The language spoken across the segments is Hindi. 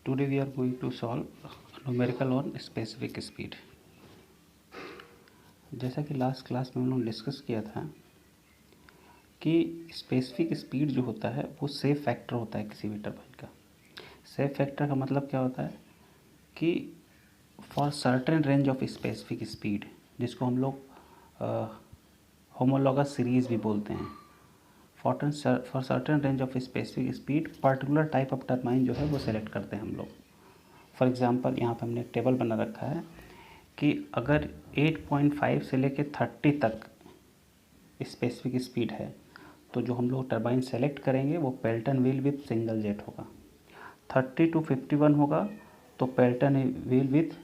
Today we are going to solve a numerical on specific speed। जैसा कि लास्ट क्लास में हम लोग डिस्कस किया था कि स्पेसिफिक स्पीड जो होता है वो सेफ फैक्टर होता है किसी भी टरबाइन का। सेफ फैक्टर का मतलब क्या होता है कि for certain range of specific speed, जिसको हम लोग होमोलॉगस सीरीज़ भी बोलते हैं, for certain range of specific speed particular type of turbine जो है वो सेलेक्ट करते हैं हम लोग। फॉर एग्जांपल यहाँ पे हमने एक टेबल बना रखा है कि अगर 8.5 से लेके 30 तक स्पेसिफिक स्पीड है तो जो हम लोग टरबाइन सेलेक्ट करेंगे वो Pelton wheel with single jet होगा। 30 to 51 होगा तो पेल्टन व्हील विथ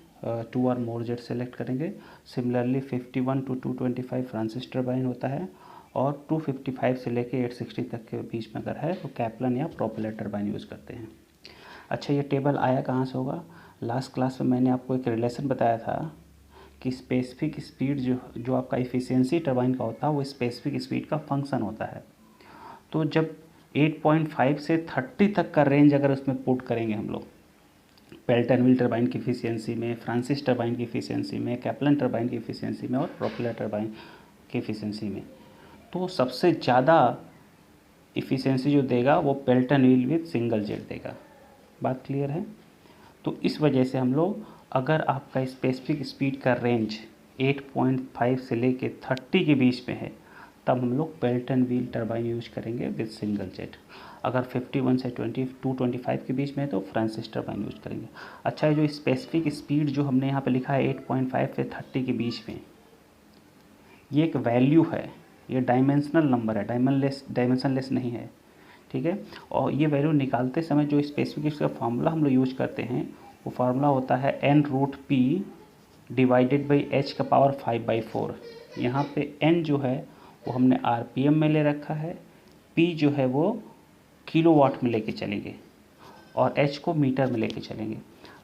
2 और मोर जेट सेलेक्ट करेंगे। सिमिलरली 51 to 225 फ्रांसिस टरबाइन होता है, और 255 से लेके 860 तक के बीच में अगर है तो कैप्लन या प्रोपेलर टरबाइन यूज़ करते हैं। अच्छा, ये टेबल आया कहाँ से होगा? लास्ट क्लास में मैंने आपको एक रिलेशन बताया था कि स्पेसिफिक स्पीड जो आपका इफ़िशियंसी टरबाइन का होता है वो स्पेसिफिक स्पीड का फंक्शन होता है। तो जब 8.5 से 30 तक का रेंज अगर उसमें पुट करेंगे हम लोग, पेल्टन व्हील टरबाइन की इफ़िशियंसी में, फ्रांसिस टरबाइन की इफ़िशियंसी में, कैप्लन टरबाइन की इफ़िशियंसी में और प्रोपेलर टरबाइन की इफ़िशियंसी में, तो सबसे ज़्यादा इफ़िशियंसी जो देगा वो Pelton wheel with single jet देगा। बात क्लियर है? तो इस वजह से हम लोग, अगर आपका स्पेसिफिक स्पीड का रेंज 8.5 से लेके 30 के बीच में है तब हम लोग पेल्टन व्हील टरबाइन यूज करेंगे विद सिंगल जेट। अगर 51 से 225 के बीच में है तो फ्रांसिस टरबाइन यूज करेंगे। अच्छा, ये जो स्पेसिफिक स्पीड जो हमने यहाँ पे लिखा है 8.5 से 30 के बीच में, ये एक वैल्यू है, ये डायमेंशनल नंबर है, डायमेंशनलेस नहीं है, ठीक है। और ये वैल्यू निकालते समय जो स्पेसिफिक का फार्मूला हम लोग यूज करते हैं वो फार्मूला होता है n√p डिवाइडेड बाई h का पावर 5/4। यहाँ पे n जो है वो हमने rpm में ले रखा है, p जो है वो किलोवाट में लेके चलेंगे और h को मीटर में लेके चलेंगे।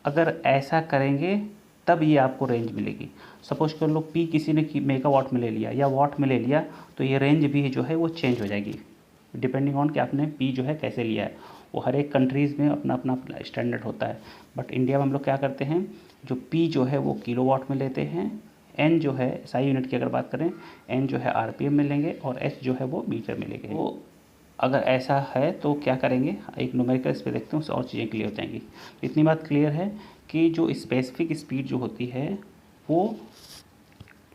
अगर ऐसा करेंगे तब ये आपको रेंज मिलेगी। सपोज कर लो p किसी ने मेगावाट में ले लिया या वाट में ले लिया तो ये रेंज भी जो है वो चेंज हो जाएगी डिपेंडिंग ऑन कि आपने पी जो है कैसे लिया है। वो हर एक कंट्रीज़ में अपना अपना स्टैंडर्ड होता है, बट इंडिया में हम लोग क्या करते हैं, जो पी जो है वो किलोवाट में लेते हैं, एन जो है SI यूनिट की अगर बात करें, एन जो है RPM में लेंगे और एच जो है वो मीटर में लेंगे। तो अगर ऐसा है तो क्या करेंगे, एक न्यूमेरिकल इस पर देखते हैं, उससे और चीज़ें क्लियर हो जाएंगी। तो इतनी बात क्लियर है कि जो स्पेसिफिक स्पीड जो होती है वो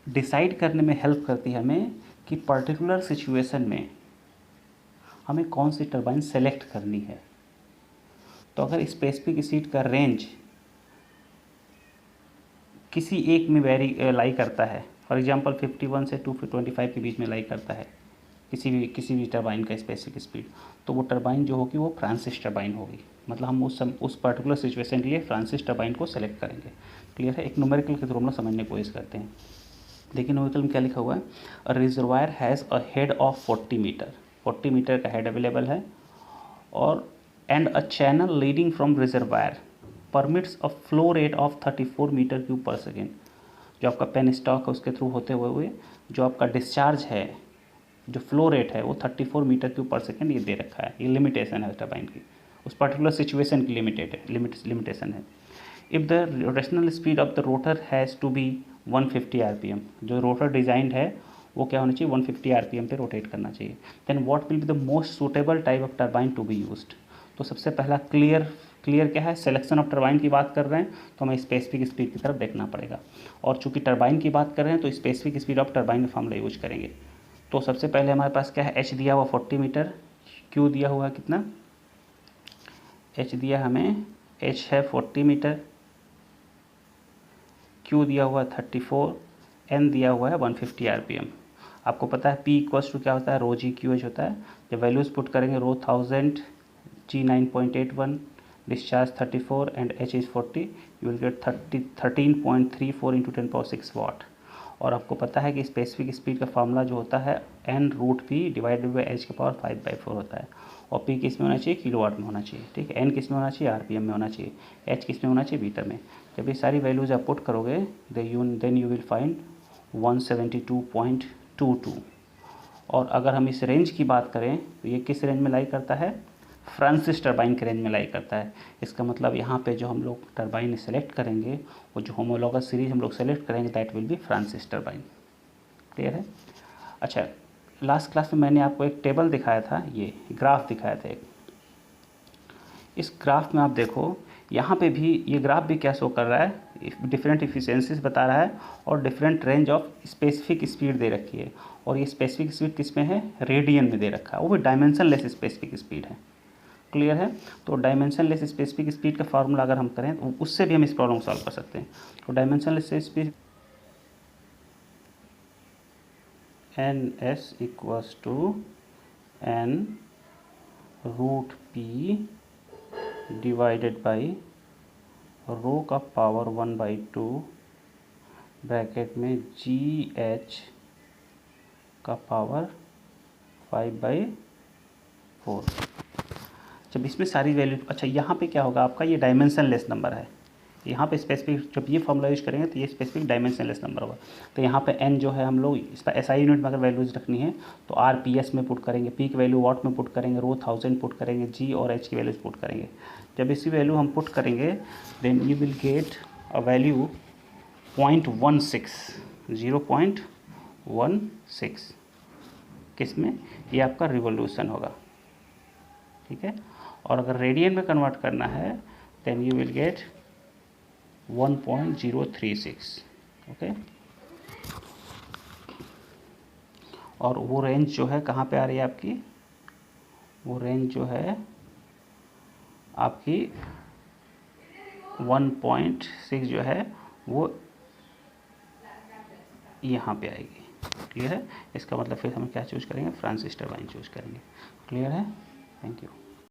डिसाइड करने में हेल्प करती है हमें कि पर्टिकुलर सिचुएशन में हमें कौन सी टरबाइन सेलेक्ट करनी है। तो अगर स्पेसिफिक स्पीड का रेंज किसी एक में लाई करता है, फॉर एग्जांपल 51 से 225 के बीच में लाई करता है किसी भी टरबाइन का स्पेसिफिक स्पीड, तो वो टरबाइन जो होगी वो फ्रांसिस टरबाइन होगी। मतलब हम उस पर्टिकुलर सिचुएशन के लिए फ्रांसिस टरबाइन को सेलेक्ट करेंगे। क्लियर है? एक न्यूमेरिकल के थ्रू हम लोग समझने की कोशिश करते हैं। देखिए न्यूमेरिकल में क्या लिखा हुआ है, a reservoir has a head of 40 metre, 40 metre का हेड अवेलेबल है, और and a channel leading from reservoir permits a flow rate of 34 metre cube per second. जो आपका पेन स्टॉक है उसके थ्रू होते हुए जो आपका डिस्चार्ज है, जो फ्लो रेट है वो 34 मीटर क्यूब पर सेकेंड ये दे रखा है। ये लिमिटेशन है टरबाइन की, उस पर्टिकुलर सिचुएशन की लिमिटेशन है। If the rotational speed of the rotor has to be 150 RPM, जो रोटर डिज़ाइंड है वो क्या होना चाहिए, 150 RPM पे रोटेट करना चाहिए। Then what will be the most suitable type of turbine to be used. तो सबसे पहला क्लियर क्या है, सिलेक्शन ऑफ टरबाइन की बात कर रहे हैं तो हमें स्पेसिफिक स्पीड की तरफ देखना पड़ेगा, और चूंकि टरबाइन की बात कर रहे हैं तो स्पेसिफिक स्पीड ऑफ टरबाइन का फार्मूला यूज करेंगे। तो सबसे पहले हमारे पास क्या है, एच दिया हुआ 40 मीटर, क्यू दिया हुआ कितना, एच दिया हमें, एच है 40 मीटर, क्यू दिया हुआ है 34, एन दिया हुआ है 150 RPM। आपको पता है पी इक्वल्स टू क्या होता है, रो जी क्यू एच होता है। जब वैल्यूज़ पुट करेंगे, रो 1000, जी 9.81, discharge 34 and H is 40, you will gate 13.34 into 10⁻6 वाट। और आपको पता है कि स्पेसिफिक स्पीड का फार्मूला जो होता है n√p डिवाइडेड बाई h का पावर 5/4 होता है, और p किस में होना चाहिए, किलोवाट में होना चाहिए, ठीक है। n किस में होना चाहिए, RPM में होना चाहिए, h किस में होना चाहिए, मीटर में। जब ये सारी वैल्यूज़ आप पुट करोगे देन यू विल फाइंड 172.22। और अगर हम इस रेंज की बात करें तो ये किस रेंज में लाई करता है, फ्रांसिस टरबाइन के रेंज में लाई करता है। इसका मतलब यहाँ पे जो हम लोग टरबाइन सेलेक्ट करेंगे, वो जो होमोलॉगस सीरीज हम लोग सेलेक्ट करेंगे, that will be Francis turbine. Clear है? अच्छा, लास्ट क्लास में मैंने आपको एक टेबल दिखाया था, ये ग्राफ दिखाया था एक। इस ग्राफ में आप देखो, यहाँ पे भी ये ग्राफ भी क्या शो कर रहा है, डिफरेंट इफिशिएंसीज बता रहा है और different range of specific speed दे रखी है। और ये स्पेसिफिक स्पीड किस में है, रेडियन में दे रखा है, वो भी डायमेंशनलेस स्पेसिफिक स्पीड है। क्लियर है? तो डायमेंशनलेस स्पेसिफिक स्पीड का फार्मूला अगर हम करें तो उससे भी हम इस प्रॉब्लम को सॉल्व कर सकते हैं। तो dimensionless speed N S equals to N root P divided by rho का पावर 1/2 ब्रैकेट में जी एच का पावर 5/4। जब इसमें सारी वैल्यू, अच्छा यहाँ पे क्या होगा आपका, ये डायमेंशनलेस नंबर है। यहाँ पे स्पेसिफिक, जब ये फॉर्मूला यूज करेंगे तो ये स्पेसिफिक डायमेंशनलेस नंबर होगा। तो यहाँ पे n जो है, हम लोग इसका एसआई यूनिट में अगर वैल्यूज रखनी है तो आरपीएस में पुट करेंगे, पी की वैल्यू वाट में पुट करेंगे, रो 1000 पुट करेंगे, जी और एच की वैल्यूज पुट करेंगे। जब इसी वैल्यू हम पुट करेंगे then you will get a value 0.16, 0.16 किस में, ये आपका रिवोल्यूशन होगा। ठीक है? और अगर रेडियन में कन्वर्ट करना है then you will get 1.036। Okay, और वो रेंज जो है कहाँ पे आ रही है आपकी, वो रेंज जो है आपकी 1.6 जो है वो यहाँ पे आएगी। क्लियर है? इसका मतलब फिर हम क्या चूज करेंगे, फ्रांसिस टरबाइन चूज करेंगे। क्लियर है? Thank you.